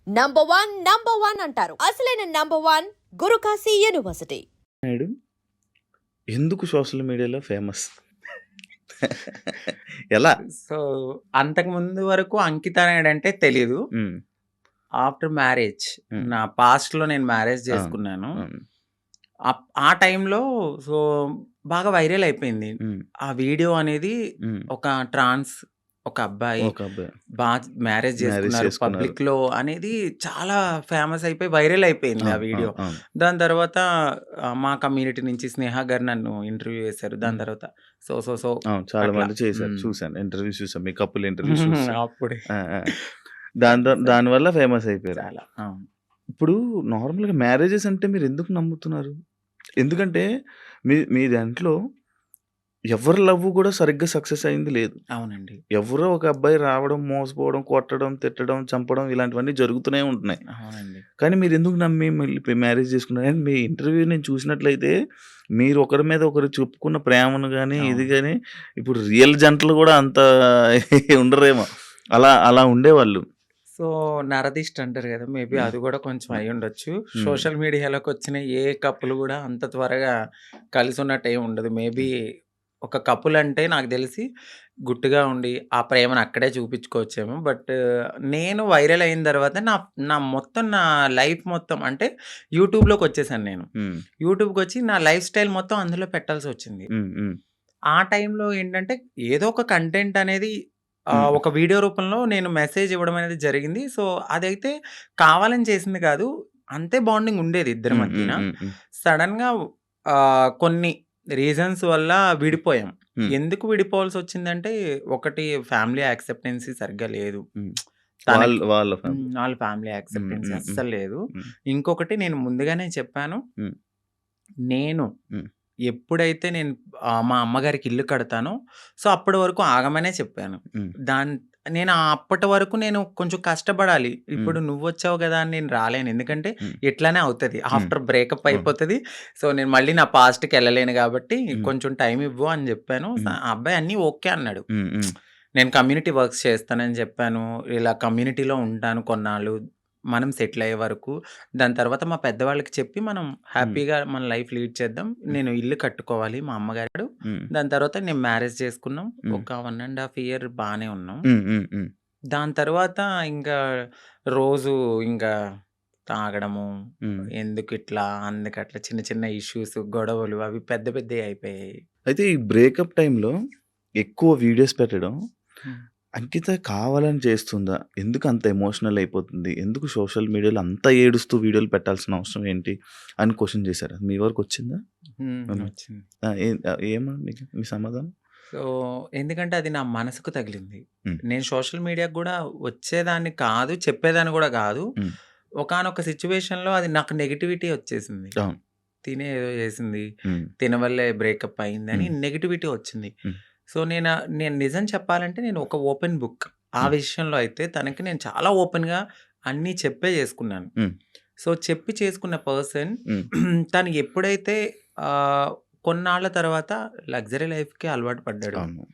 Number one అంటారు. అసలైన number one Guru Kashi university. Naidu ఎందుకు సోషల్ మీడియాలో ఫేమస్? ఎలా? సో, అంతకుముందు వరకు అంకిత నాయుడు అంటే తెలీదు. హ్మ్. ఆఫ్టర్ మ్యారేజ్ హ్మ్. నా పాస్ట్‌లో నేను మ్యారేజ్ అవును. చేసుకున్నాను. అవును. ఆ టైంలో సో, బాగా వైరల్ అయిపోయింది. హ్మ్. ఆ వీడియో అనేది హ్మ్. ఒక అబ్బాయి ఒక అబ్బాయి మ్యారేజ్ మ్యారేజ్ చేసుకున్నారు చేసుకున్నారు. పబ్లిక్‌లో అనేది చాలా ఫేమస్ అయిపోయి వైరల్ అయిపోయింది ఆ అవును. వీడియో. అవును. అవును. దాని తర్వాత మా కమ్యూనిటీ నుంచి స్నేహ గారు నన్ను ఇంటర్వ్యూ చేశారు. దాని హ్మ్. తర్వాత సో అవును. చాలా అట్లా. మంది చేశారు. హ్మ్. చూసాను. ఇంటర్వ్యూస్ చూసాను. మీ కపుల్ ఇంటర్వ్యూస్ చూసాను. అప్పుడే ఆ! ఆ! దానివల్ల ఫేమస్ అయిపోయారు. చాలా. అవును. ఇప్పుడు నార్మల్‌గా మ్యారేజెస్ అంటే మీరు ఎందుకు నమ్ముతున్నారు? ఎందుకంటే మీ దాంట్లో ఎవరి లవ్ కూడా సరిగ్గా సక్సెస్ అయింది లేదు. అవునండి. ఎవరో ఒక అబ్బాయి రావడం, మోసపోవడం, కొట్టడం, తిట్టడం, చంపడం ఇలాంటివన్నీ జరుగుతూనే ఉంటున్నాయి. అవునండి. కానీ మీరెందుకు నమ్మి మళ్ళీ మ్యారేజ్ చేసుకున్నారు? అండ్ మీ ఇంటర్వ్యూ నేను చూసినట్లయితే మీరు ఒకరి మీద ఒకరు చెప్పుకున్న ప్రేమను గాని, ఇది అవును. గాని ఇప్పుడు రియల్ జంటలు కూడా అంత ఉండరేమో. అలా ఉండేవాళ్ళు. సో, నరదిష్టి అంటారు గదా! మేబీ హ్మ్. అది గూడా కొంచెం హ్మ్. అయ్యుండొచ్చు. హ్మ్. సోషల్ మీడియాలోకొచ్చిన ఏ కపుల్ గూడా అంత త్వరగా కలిసున్నట్టు ఏమి ఉండదు. మేబీ ఒక కపుల్ అంటే నాకు తెలిసి గుట్టుగా ఉండి ఆ ప్రేమను అక్కడే చూపించుకోవచ్చేమో. బట్ నేను వైరల్ అయిన తర్వాత నా లైఫ్ మొత్తం అంటే యూట్యూబ్‌లోకొచ్చేసాను నేను. హ్మ్. యూట్యూబ్‌కొచ్చి నా లైఫ్ స్టైల్ మొత్తం అందులో పెట్టాల్సొచ్చింది. హ్మ్. హ్మ్. ఆ టైంలో ఏంటంటే ఏదో ఒక కంటెంట్ అనేది హ్మ్. ఒక వీడియో రూపంలో నేను మెసేజ్ ఇవ్వడం అనేది జరిగింది. సో, అదైతే కావాలని చేసింది కాదు. అంతే బాండింగ్ ఉండేది ఇద్దరి హ్మ్. మధ్యన. హ్మ్. హ్మ్. హ్మ్. సడెన్‌గా కొన్ని రీజన్స్ వల్ల విడిపోయాం. హ్మ్. ఎందుకు విడిపోవాల్సొచ్చిందంటే ఒకటి ఫ్యామిలీ యాక్సెప్టెన్సీ సరిగ్గా లేదు. హ్మ్. తనకి వాళ్ళ ఫ్యామిలీ. వాళ్ళ ఫ్యామిలీ హ్మ్. యాక్సెప్టెన్సీ హ్మ్. హ్మ్. అస్సలు లేదు. హ్మ్. ఇంకొకటి నేను ముందుగానే చెప్పాను. హ్మ్. నేను హ్మ్. ఎప్పుడైతే నేను మా అమ్మగారికి ఇల్లు కడతానో, సో, అప్పటి వరకు ఆగమనే చెప్పాను. హ్మ్. నేను అప్పటి వరకు నేను కొంచెం కష్టపడాలి. హ్మ్. ఇప్పుడు నువ్వొచ్చావు గదా! అని నేను రాలేను. ఎందుకంటే హ్మ్. ఇట్లనే అవుతది. హ్మ్. ఆఫ్టర్ బ్రేకప్ అవును. అయిపోతది. సో, నేను మళ్ళీ నా పాస్ట్‌కెళ్ళలేను గాబట్టి హ్మ్. కొంచెం టైమ్ ఇవ్వు అని జెప్పాను. హ్మ్. ఆ అబ్బాయి అన్నీ ఓకే అన్నాడు. హ్మ్. హ్మ్. నేను కమ్యూనిటీ వర్క్స్ చేస్తానని చెప్పాను. ఇలా కమ్యూనిటీలో ఉంటాను కొన్నాళ్ళు. మనం సెటిల్ అయ్యే వరకు. దాని తర్వాత మా పెద్దవాళ్ళకి చెప్పి మనం హ్మ్. హ్యాపీగా మన లైఫ్ లీడ్ చేద్దాం. నేను ఇల్లు కట్టుకోవాలి మా అమ్మగారు. హ్మ్. దాని తర్వాత నేను మ్యారేజ్ చేసుకున్నాం. హ్మ్. ఒక 1 ½ ఇయర్ బానే ఉన్నాం. హ్మ్. హ్మ్. హ్మ్. దాని తర్వాత ఇంకా రోజు ఇంకా తాగడము, హ్మ్. ఎందుకిట్లా, అందుకట్లా చిన్న చిన్న ఇష్యూస్, గొడవలు అవి పెద్ద పెద్దయి అయిపోయాయి. అయితే ఈ బ్రేకప్ టైమ్‌లో ఎక్కువ వీడియోస్ పెట్టడం హ్మ్. అంకిత కావాలని చేస్తుందా? ఎందుకు అంత ఎమోషనల్ అయిపోతుంది? ఎందుకు సోషల్ మీడియాలో అంత ఏడుస్తూ వీడియోలు పెట్టాల్సిన అవసరం ఏంటి? అని క్వెషన్ చేశారా? మీ వరకొచ్చిందా? హ్మ్. వచ్చింది. ఆ! ఏమా మీ సమాధానం? సో, ఎందుకంటే అది నా మనసుకు తగిలింది. హ్మ్. నేను సోషల్ మీడియాకి గూడా వచ్చేదాన్ని కాదు, చెప్పేదాన్ని గూడా గాదు. హ్మ్. ఒకానొక సిట్యుయేషన్‌లో అది నాకు నెగటివిటీ వచ్చేసింది. అవును. తినే ఏదో చేసింది. హ్మ్. తిన వల్లే బ్రేకప్ అయిందని హ్మ్. నెగటివిటీ వచ్చింది. హ్మ్. సో, నేను నిజం చెప్పాలంటే నేను ఒక ఓపెన్ బుక్. ఆ హ్మ్. విషయంలో అయితే తనకి నేను చాలా ఓపెన్‌గా అన్నీ చెప్పే చేసుకున్నాను. హ్మ్. సో, చెప్పి చేసుకున్న పర్సన్ హ్మ్. తను ఎప్పుడైతే ఆహ్, కొన్నాళ్ళ తర్వాత లగ్జరీ లైఫ్‌కి అలవాటు పడ్డాడు. అవును.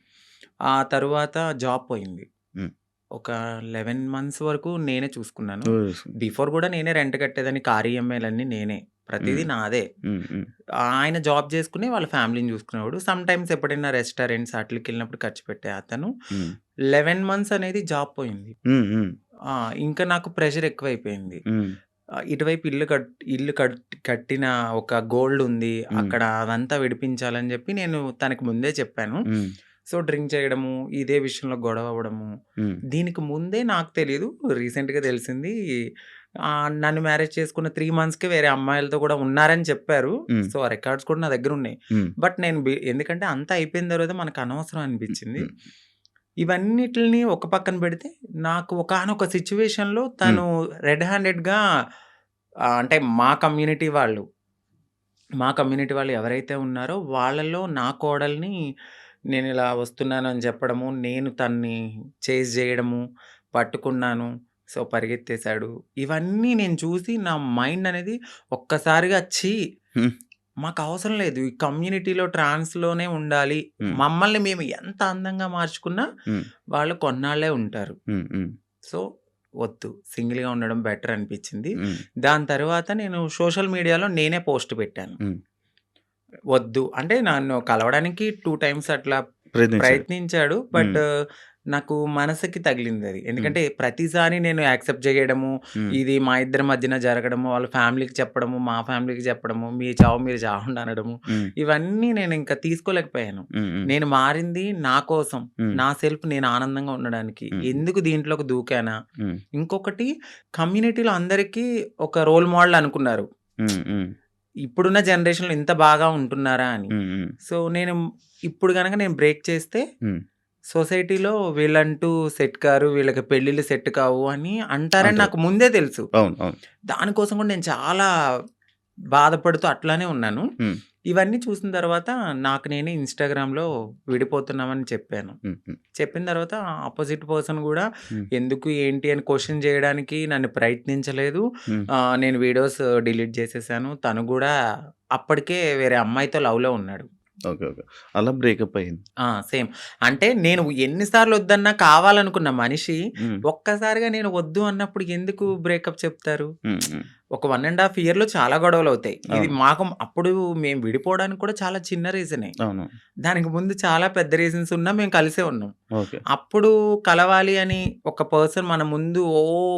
ఆ తరువాత జాబ్ పోయింది. హ్మ్. ఒక 11 మంత్స్ వరకు నేనే చూసుకున్నాను. ఓస్ బిఫోర్ గూడా నేనే రెంట్ కట్టేదాన్ని. కార్ ఈఎంఐలన్నీ నేనే. ప్రతీదీ హ్మ్. నాదే. హ్మ్. హ్మ్. ఆయన జాబ్ చేసుకొని వాళ్ళ ఫ్యామిలీని చూసుకునేవాడు. సమ్‌టైమ్స్ ఎప్పుడైనా రెస్టారెంట్స్ ఆటిలకెళ్ళినప్పుడు ఖర్చు పెట్టే అతను. హ్మ్. 11 మంత్స్ అనేది జాబ్ పోయింది. హ్మ్. హ్మ్. ఆ! ఇంకా నాకు ప్రెషర్ ఎక్కువైపోయింది. హ్మ్. ఇటువైపు ఇల్లు కట్టిన ఒక గోల్డ్ ఉంది. హ్మ్. అక్కడ అదంతా విడిపించాలని చెప్పి నేను తనకి ముందే చెప్పాను. హ్మ్. సో, డ్రింక్ చేయడము, ఇదే విషయంలో గొడవ అవ్వడము. హ్మ్. దీనికి ముందే నాకు తెలీదు. రీసెంట్‌గా తెలిసింది. నన్ను మ్యారేజ్ చేసుకున్న 3 మంత్స్‌కే వేరే అమ్మాయిలతో కూడా ఉన్నారని చెప్పారు. హ్మ్. సో, ఆ రికార్డ్స్ కూడా నా దగ్గరున్నాయి. హ్మ్. బట్ నేను ఎందుకంటే అంతా అయిపోయిన తర్వాత మనకు అనవసరం అనిపించింది. హ్మ్. ఇవన్నిటిల్ని ఒక పక్కన పెడితే నాకు ఒకానొక సిట్యుయేషన్‌లో హ్మ్. తను రెడ్ హ్యాండెడ్‌గా అంటే మా కమ్యూనిటీ వాళ్ళు ఎవరైతే ఉన్నారో వాళ్ళలో నా కోడల్ని నేనిలా వస్తున్నానని చెప్పడము, నేను తన్ని చేజ్ జేయడము, పట్టుకున్నాను. సో, పరిగెత్తేసాడు. ఇవన్నీ నేను చూసి నా మైండ్ అనేది ఒక్కసారిగా హ్మ్. మాకవసరం లేదు. ఈ కమ్యూనిటీలో ట్రాన్స్‌లోనే ఉండాలి. హ్మ్. మమ్మల్ని మేము ఎంత అందంగా మార్చుకున్నా హ్మ్. వాళ్ళు కొన్నాళ్ళే ఉంటారు. హ్మ్. హ్మ్. సో, వద్దు సింగిల్‌గా ఉండడం బెటర్ అనిపించింది. హ్మ్. దాని తర్వాత నేను సోషల్ మీడియాలో నేనే పోస్ట్ పెట్టాను. హ్మ్. వద్దు అంటే నన్ను కలవడానికి 2 టైమ్స్ అట్లా ప్రయత్నించారు. ప్రయత్నించాడు. బట్ హ్మ్. నాకు మనసుకి తగిలిందది. హ్మ్. ఎందుకంటే ప్రతిసారి నేను యాక్సెప్ట్ చేయడము, హ్మ్. ఇది మా ఇద్దరి మధ్యన జరగడము, వాళ్ళ ఫ్యామిలీకి చెప్పడము, మా ఫ్యామిలీకి చెప్పడము, మీ చావు మీరు చావండి అనడము, హ్మ్. ఇవన్నీ నేను ఇంకా తీసుకోలేకపోయాను. హ్మ్. హ్మ్. నేను మారింది నా కోసం, హ్మ్. నా సెల్ఫ్ నేను ఆనందంగా ఉండడానికి. హ్మ్. ఎందుకు దీంట్లోకి దూకానా? హ్మ్. ఇంకొకటి కమ్యూనిటీలో అందరికీ ఒక రోల్ మోడల్ అనుకున్నారు. హ్మ్. హ్మ్. ఇప్పుడున్న జనరేషన్‌లో ఇంత బాగా ఉంటున్నారా అని. హ్మ్. హ్మ్. సో, ఇప్పుడు గనక నేను బ్రేక్ చేస్తే హ్మ్. సొసైటీలో వీళ్ళంటూ సెట్ కారు, వీళ్ళకి పెళ్ళిళ్ళు సెట్ కావు అని అంటారని అంటారు. నాకు ముందే తెలుసు. అవును. అవును. దానికోసం కూడా నేను చాలా బాధపడుతూ అట్లానే ఉన్నాను. హ్మ్. ఇవన్నీ చూసిన తర్వాత నాకు నేనే ఇన్‌స్టాగ్రామ్‌లో విడిపోతున్నామని చెప్పాను. హ్మ్. హ్మ్. చెప్పిన తర్వాత అపోజిట్ పర్సన్ గూడా హ్మ్. ఎందుకు, ఏంటి అని క్వెషన్ చేయడానికి నన్ను ప్రయత్నించలేదు. హ్మ్. నేను వీడియోస్ డిలీట్ చేసేసాను. తను గూడా అప్పటికే వేరే అమ్మాయితో లవ్‌లో ఉన్నాడు. ఓకే. ఓకే. అలా బ్రేకప్ అయింది. సేమ్. అంటే నేను ఎన్ని సార్లు వద్దన్నా కావాలనుకున్న మనిషి హ్మ్. ఒక్కసారిగా నేను వద్దు అన్నప్పుడు ఎందుకు బ్రేకప్ చెప్తారు? హ్మ్. హ్మ్. ఒక 1 ½ ఇయర్‌లో చాలా గొడవలవుతాయి. ఇది అవును. మాకు అప్పుడు మేము విడిపోవడానికి కూడా చాలా చిన్న రీజనే. అవును. దానికి ముందు చాలా పెద్ద రీజన్స్ ఉన్నా మేము కలిసే ఉన్నాం. ఓకే. అప్పుడు కలవాలి అని ఒక పర్సన్ మన ముందు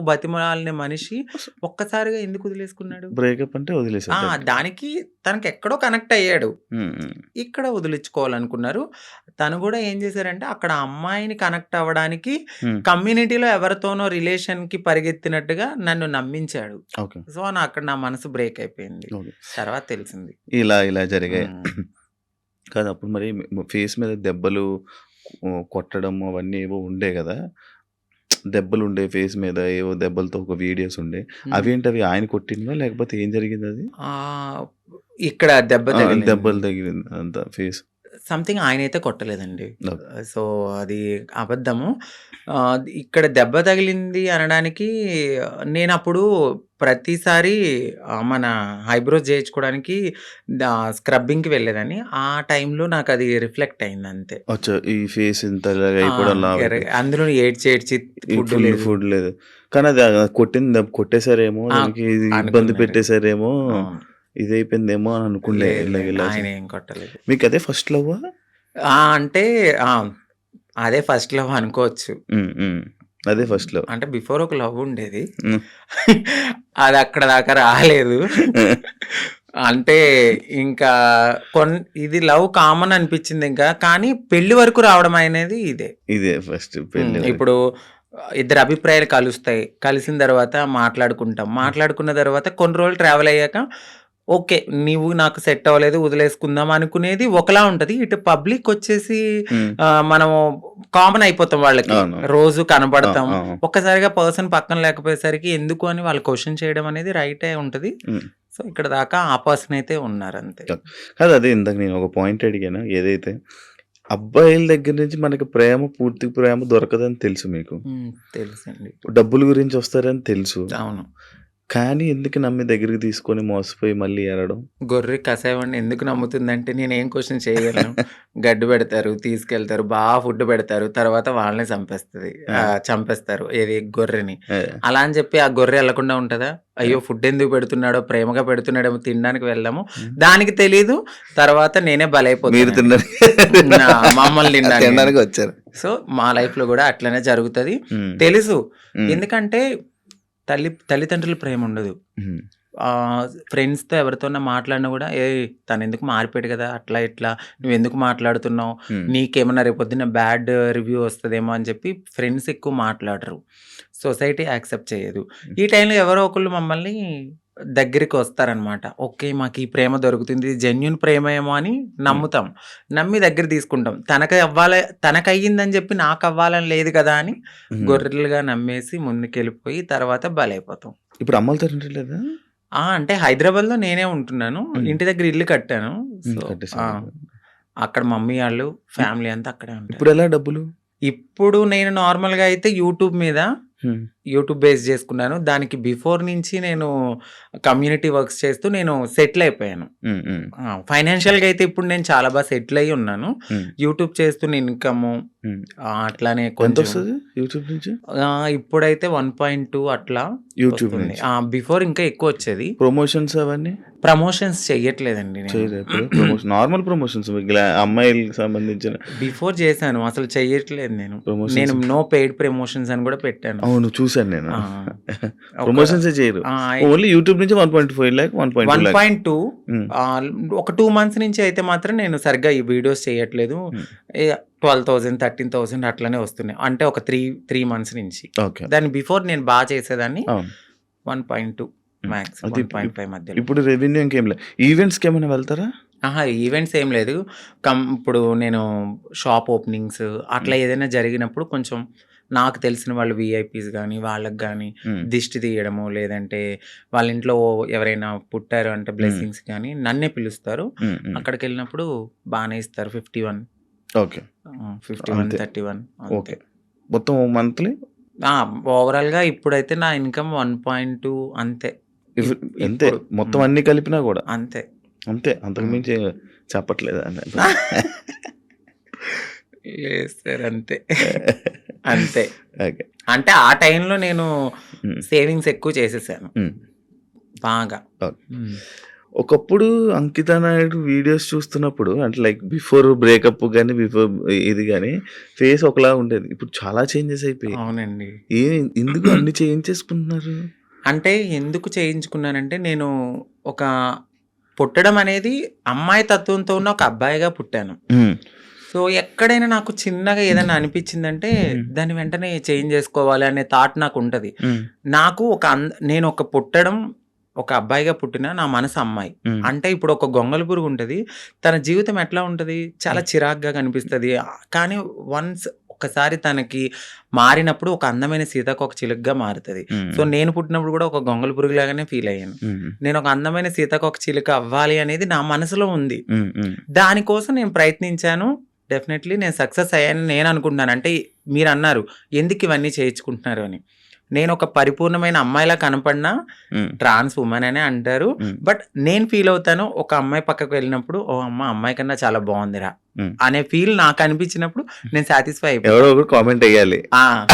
బతిమలాడిన మనిషి ఒక్కసారిగా ఎందుకు వదిలేసుకున్నాడు? బ్రేకప్ అంటే వదిలేసారు డైరెక్ట్‌గా. దానికి తనకెక్కడో కనెక్ట్ అయ్యాడు. హ్మ్. హ్మ్. ఇక్కడ వదిలించుకోవాలనుకున్నారు. తను గూడా ఏం జేశారంటే, అక్కడ అమ్మాయిని కనెక్ట్ అవ్వడానికి హ్మ్. కమ్యూనిటీలో ఎవరితోనో రిలేషన్‌కి పరిగెత్తినట్టుగా నన్ను నమ్మించాడు. ఓకే. సో, అక్కడ నా మనసు బ్రేక్ అయిపోయింది. ఓకే. తర్వాత తెలిసింది. ఇలా జరిగాయి. హ్మ్. కాదు అప్పుడు మరి ఫేస్ మీద దెబ్బలు కొట్టడం అవన్నీ ఏవో ఉండే గదా! దెబ్బలుండే ఫేస్ మీద ఏవో దెబ్బలతో ఒక వీడియోస్ ఉండే. హ్మ్. అవేంటవి ఆయన కొట్టినవా? లేకపోతే ఏం జరిగిందది? ఆహ్, ఇక్కడ దెబ్బ తగిలింది. దెబ్బలు తగిలింది అంతా ఫేస్. సంథింగ్ ఆయనైతే కొట్టలేదండి. ఓకే. సో, అది అబద్ధము. ఇక్కడ దెబ్బ తగిలింది అనడానికి నేనప్పుడు ప్రతిసారి మన ఐబ్రోస్ జేయించుకోవడానికి స్క్రబ్బింగ్‌కి వెళ్ళేదాన్ని. ఆ టైంలో నాకది రిఫ్లెక్ట్ అయిందంతే. అచ్చా! ఈ ఫేస్ ఇంత ఇలాగ ఆ! అయిపోవడం లావు అందులో ఏడ్చి, ఏడ్చి ఈ ఫుడ్ లేదు. ఫుడ్ లేదు. కానీ అది కొట్టింది కొట్టేసారేమో ఆ! దానికి ఇది ఇబ్బంది అనుకున్నారు. పెట్టేసారేమో, అవును. ఇదయిపోయిందేమో అని అనుకుండే లేదు, లేదు. ఇలాగ ఆయనేం కొట్టలేదు. మీకదే ఫస్ట్ లవ్వా? అంటే ఆ! అదే ఫస్ట్ లవ్ అనుకోవచ్చు. హ్మ్. హ్మ్. అదే ఫస్ట్ లవ్. అంటే బిఫోర్ ఒక లవ్ ఉండేది. హ్మ్. అది అక్కడ దాకా రాలేదు. అంటే ఇంకా కొన్ ఇది లవ్ కామన్ అనిపించింది ఇంకా. కానీ పెళ్లి వరకు రావడం అనేది ఇదే. ఇదే ఫస్ట్ పెళ్లి వరకు. ఇప్పుడు ఇద్దరి అభిప్రాయాలు కలుస్తాయి. కలిసిన తర్వాత మాట్లాడుకుంటాం. మాట్లాడుకున్న తర్వాత కొన్ని రోజులు ట్రావెల్ అయ్యాక ఓకే. నీవు నాకు సెట్ అవ్వలేదు వదిలేసుకుందాం అనుకునేది ఒకలా ఉంటది. ఇటు పబ్లిక్ వచ్చేసి హ్మ్. మనము కామన్ అయిపోతాం వాళ్ళకి. అవును. రోజు ఆ! కనపడతాం. ఆ! ఒక్కసారిగా పర్సన్ పక్కన లేకపోయేసరికి ఎందుకు అని వాళ్ళు క్వెషన్ చేయడం అనేది రైటే ఉంటది. హ్మ్. సో, ఇక్కడ దాకా ఆ పర్సన్ అయితే ఉన్నారంతే. కాదు అదే ఇందాక నేను ఒక పాయింట్ అడిగాను. ఏదైతే అబ్బాయిల దగ్గర నుంచి మనకి పూర్తి ప్రేమ దొరకదని తెలుసు మీకు. తెలుసండి. డబ్బుల గురించి వస్తారని తెలుసు. అవును. కానీ ఎందుకు నమ్మి దగ్గరికి తీసుకొని మోసపోయి మళ్ళీ ఏడడం? గొర్రె కసాయివాడిని ఎందుకు నమ్ముతుందంటే నేనేం క్వెషన్ చేయగలను. గడ్డి పెడతారు, తీసుకెళ్తారు, ఫుడ్ పెడతారు. తర్వాత వాళ్ళనే ఆ! చంపేస్తారు. ఏది గొర్రెని. ఆ! అలా అని చెప్పి ఆ గొర్రె ఎళ్ళకుండా ఉంటదా? ఆ! అయ్యో! ఫుడ్ ఎందుకు పెడుతున్నాడో, ప్రేమగా పెడుతున్నాడేమో తినడానికి వెళ్దాము. హ్మ్. దానికి తెలీదు. తర్వాత నేనే మీరు బలైపోతానండి. మమ్మల్ని తినడానికి నేను. తినడానికి వచ్చారు. సో, మా లైఫ్‌లో గూడా అట్లనే జరుగుతది. హ్మ్. తెలుసు. హ్మ్. ఎందుకంటే తల్లిదండ్రుల ప్రేమ ఉండదు. హ్మ్. ఫ్రెండ్స్‌తో ఎవరితోన్నా మాట్లాడినా గూడా, "ఏయ్! తనెందుకు మారిపోయాడు గదా! అట్లా ఇట్లా నువ్వెందుకు మాట్లాడుతున్నావు? హ్మ్. నీకేమన్నా రేపొద్దున్న బ్యాడ్ రివ్యూ వస్తదేమో" అని చెప్పి ఫ్రెండ్స్ ఎక్కువ మాట్లాడరు. సొసైటీ యాక్సెప్ట్ చేయదు. ఈ టైంలో ఎవరో ఒకళ్ళు మమ్మల్ని దగ్గరికి వస్తారనమాట. ఓకే. మాకీ ప్రేమ దొరుకుతుంది. జెన్యూన్ ప్రేమేమో అని హ్మ్. నమ్ముతాం. నమ్మి దగ్గర తీసుకుంటాం. తనకయ్యిందని చెప్పి నాకవ్వాలని లేదు కదా! అని హ్మ్. గొర్రెలుగా నమ్మేసి ముందుకెళ్ళిపోయి తర్వాత బలైపోతాం. ఇప్పుడు అమ్మలతో లేదా? అంటే హైదరాబాద్‌లో నేనే ఉంటున్నాను. హ్మ్. ఇంటి దగ్గర ఇల్లు కట్టాను. సో, ఆ! కట్టేసారు. అక్కడ మమ్మీ ఆళ్ళు, ఇప్ ఫ్యామిలీ అంతా అక్కడే ఉంటారు. ఇప్పుడెలా డబ్బులు? ఇప్పుడు నేను నార్మల్‌గా అయితే యూట్యూబ్ మీద హ్మ్. యూట్యూబ్ బేస్ చేసుకున్నాను. దానికి బిఫోర్ నుంచి నేను కమ్యూనిటీ వర్క్స్ చేస్తూ నేను సెటిల్ అయిపోయాను. హ్మ్. హ్మ్. ఫైనాన్షియల్‌గా అయితే ఇప్పుడు నేను చాలా బాగా సెటిల్ అయ్యి ఉన్నాను. హ్మ్. యూట్యూబ్ చేస్తున్న ఇన్‌కము హ్మ్. అట్లానే కొంచెం ఎంతొస్తది యూట్యూబ్ నుంచి? ఇప్పుడైతే 1.2 అట్లా యూట్యూబ్ వస్తుంది. నుంచి. బిఫోర్ ఇంకా ఎక్కువొచ్చేది. ప్రమోషన్స్ అవన్నీ ప్రమోషన్స్ చెయ్యట్లేదండి నేను. చేయరా ఇప్పుడు? ప్రమోషన్ నార్మల్ ప్రమోషన్స్ అమ్మాయిలకి సంబంధించిన బిఫోర్ చేశాను. అసలు చెయ్యట్లేదు నేను. ప్రమోషన్స్. నో పెయిడ్ ప్రమోషన్స్ అని కూడా పెట్టాను. అవును, చూసాను నేను. ఆ! ఒక ప్రమోషన్సే చేయరు. ఆ! ఓన్లీ యూట్యూబ్ నుంచి 1.5 లాక్, 1.2 లాక్. 1.2 హ్మ్. ఒక 2 మంత్స్ నుంచి అయితే మాత్రం నేను సరిగ్గా ఈ వీడియోస్ చేయట్లేదు. హ్మ్. 12,000, 13,000 అట్లనే వస్తున్నాయి. అంటే ఒక 3 మంత్స్ నుంచి. ఓకే. దాని బిఫోర్ నేను చేసేదాన్ని. అవును. 1.2 హ్మ్. మ్యాక్స్ అది 1.5 మధ్యలో. ఇప్పుడు రెవెన్యూ ఇంకేం లేదు. ఈవెంట్స్‌కి ఏమైనా వెళ్తారా? ఈవెంట్స్ ఏం లేదు. ఇప్పుడు నేను షాప్ ఓపెనింగ్స్ అట్లా హ్మ్. ఏదైనా జరిగినప్పుడు కొంచెం నాకు తెలిసిన వాళ్ళు వీఐపీస్ గానీ, వాళ్ళకి గానీ హ్మ్. దిష్టి తీయడము, లేదంటే వాళ్ళ ఇంట్లో ఎవరైనా పుట్టారు అంటే హ్మ్. బ్లెస్సింగ్స్ గానీ నన్నే పిలుస్తారు. హ్మ్. హ్మ్. అక్కడికెళ్ళినప్పుడు బానే ఇస్తారు. 51 ఓకే. 51, అంతే. 31 ఓకే. అంతే. మొత్తం మంత్లీ ఓవరాల్‌గా ఇప్పుడైతే నా ఇన్‌కమ్ 1.2 అంతే. ఇఫ్ అంతే. ఇప్పుడు మొత్తం అన్నీ కలిపినా గూడా. అంతే. అంతే. అంతకు హ్మ్. మించి చెప్పట్లేదా అన్నట్టు. లేదు సార్ అంతే. అంతే. ఓకే. అంటే ఆ టైంలో నేను హ్మ్. సేవింగ్స్ ఎక్కువ చేసేసాను. హ్మ్. బాగా. ఓకే. హ్మ్. ఒకప్పుడు 'అంకిత నాయుడు' వీడియోస్ చూస్తున్నప్పుడు అంటే లైక్ బిఫోర్ బ్రేకప్ గాని, బిఫోర్ ఇది గాని ఫేస్ ఒకలా ఉండేది. ఇప్పుడు చాలా చేంజెస్ అయిపోయాయి. అవునండి. ఎందుకు అన్ని చేంజేసుకుంటున్నారు? అంటే ఎందుకు చేయించుకున్నానంటే నేను ఒక పుట్టడం అనేది అమ్మాయి తత్వంతో ఉన్న ఒక అబ్బాయిగా పుట్టాను. హ్మ్. సో, ఎక్కడైనా నాకు చిన్నగా ఏదైనా అనిపిచ్చిందంటే హ్మ్. దాన్ని వెంటనే చేంజ్ జేసుకోవాలి అనే థాట్ నాకుంటది. హ్మ్. నాకు నేను ఒక పుట్టడం ఒక అబ్బాయిగా పుట్టినా నా మనసు అమ్మాయి. హ్మ్. అంటే ఇప్పుడు ఒక గొంగళి పురుగు ఉంటది. తన జీవితం ఎట్లా ఉంటది? చాలా హ్మ్. చిరాకుగా కనిపిస్తది. కానీ ఒక్కసారి తనకి మారినప్పుడు ఒక అందమైన సీతాకోకచిలుకగా మారుతది. సో, హ్మ్. నేను పుట్టినప్పుడు కూడా ఒక గొంగళి పురుగులాగానే ఫీల్ అయ్యాను. హ్మ్. నేను ఒక అందమైన సీతాకోకచిలుక అవ్వాలి అనేది నా మనసులో ఉంది. హ్మ్. హ్మ్. దానికోసం నేను ప్రయత్నించాను. డెఫినెట్‌లీ నేను సక్సెస్ అయ్యానని నేను అనుకుంటున్నాను. అంటే మీరన్నారు ఎందుకు ఇవన్నీ చేయించుకుంటున్నారు అని. నేను ఒక పరిపూర్ణమైన అమ్మాయిలా కనపడినా హ్మ్. ట్రాన్స్ వుమన్ అనే అంటారు. హ్మ్. బట్ నేను ఫీల్ అవుతాను ఒక అమ్మాయి పక్కకు వెళ్ళినప్పుడు ఓహ్! అమ్మాయి కన్నా చాలా బావుందిరా హ్మ్. అనే ఫీల్ నాకు అనిపించినప్పుడు నేను సాటిస్ఫై అయిపోతా. ఎవరో ఒకరు కామెంట్ ఎయ్యాలి. ఆ!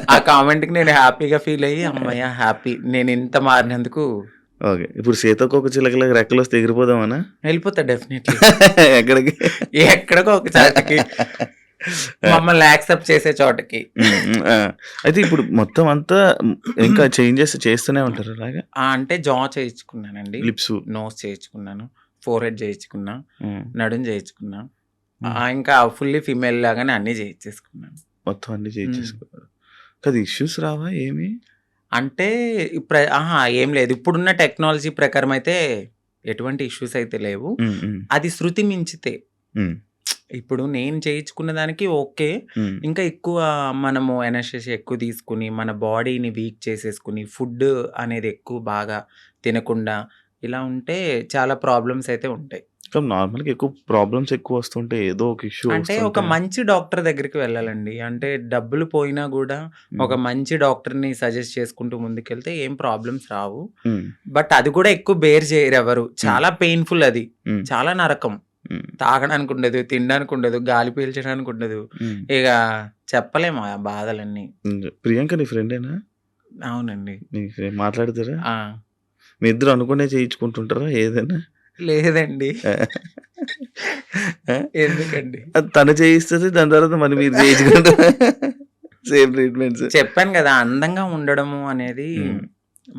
ఆ కామెంట్‌కి నేను హ్యాపీగా ఫీల్ అయ్యి హమ్మయ్య! హ్యాపీ నేను ఇంత మారినందుకు ఓకే. ఇప్పుడు 'సీతాకోకచిలుక'లాగా రెక్కలొస్తే ఎగిరిపోదామనా? వెళ్ళిపోతా డెఫినెట్‌లీ. ఎక్కడికి? ఎక్కడికో ఒక చాటకి మమ్మల్ని యాక్సెప్ట్ చేసే చోటకి. హ్మ్. హ్మ్. ఆ! అయితే ఇప్పుడు మొత్తం అంతా ఇంకా చేంజెస్ చేస్తూనే ఉంటారా అలాగా? అంటే చేయించుకున్నానండి. లిప్సు. నోస్ చేయించుకున్నాను. ఫోర్‌హెడ్ చేయించుకున్నా. హ్మ్. నడుము చేయించుకున్నా. హ్మ్. ఇంకా ఫుల్లీ ఫీమేల్ లాగానే అన్నీ చేయించేసుకున్నాను. మొత్తం అన్నీ హ్మ్. చేయించేసుకున్నారు. కాదు ఇష్యూస్ రావా ఏమి? అంటే ఏం లేదు. ఇప్పుడున్న టెక్నాలజీ ప్రకారం అయితే ఎటువంటి ఇష్యూస్ అయితే లేవు. హ్మ్. హ్మ్. అది శృతి మించితే. హ్మ్. ఇప్పుడు నేను చేయించుకున్న దానికి ఓకే. హ్మ్. ఇంకా ఎక్కువ మనము ఎనస్థీషియా ఎక్కువ తీసుకొని, మన బాడీని వీక్ చేసేసుకొని, ఫుడ్ అనేది ఎక్కువ బాగా తినకుండా ఇలా ఉంటే చాలా ప్రాబ్లమ్స్ అయితే ఉంటాయి. కానీ నార్మల్‌గా ఎక్కువ ప్రాబ్లమ్స్ ఎక్కువొస్తుంటే ఏదో ఒక ఇష్యూ అంటే ఒక వస్తుంటే మంచి డాక్టర్ దగ్గరికి వెళ్ళాలండి. అంటే డబ్బులు పోయినా గూడా ఒక హ్మ్. మంచి డాక్టర్‌ని సజెస్ట్ చేసుకుంటూ ముందుకెళ్తే ఏం ప్రాబ్లమ్స్ రావు. హ్మ్. బట్ అది కూడా ఎక్కువ బేర్ చేయరెవరు. హ్మ్. చాలా పెయిన్‌ఫుల్ అది. హ్మ్. చాలా నరకం. హ్మ్. తాగడానికి ఉండదు, తినడానికి ఉండదు, గాలి పీల్చడానికి ఉండదు. హ్మ్. ఇగ చెప్పలేము ఆ బాధలన్నీ. హ్మ్. ప్రియాంక నీ ఫ్రెండేనా? అవునండి. నీ మాట్లాడతారా? ఆ! మీ ఇద్దరు అనుకునే చేయించుకుంటుంటారా ఏదైనా? లేదండి. ఆ! ఎందుకండి? అది తను చేయిస్తది. దాని తర్వాత మళ్ళీ మీరు చేయించుకుంటారా? Same treatments. చెప్పాను గదా! అందంగా ఉండడము అనేది హ్మ్.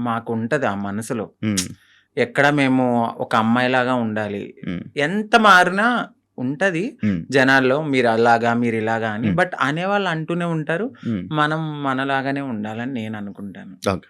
మాకుంటది ఆ మనసులో. హ్మ్. ఎక్కడ మేము ఒక అమ్మాయిలాగా ఉండాలి. హ్మ్. ఎంత మారినా ఉంటది హ్మ్. జనాల్లో మీరలాగా, మీరిలాగా అని. హ్మ్. బట్ అనేవాళ్ళు అంటూనే ఉంటారు. హ్మ్. మనం మనలాగానే ఉండాలని నేను అనుకుంటాను. ఓకే.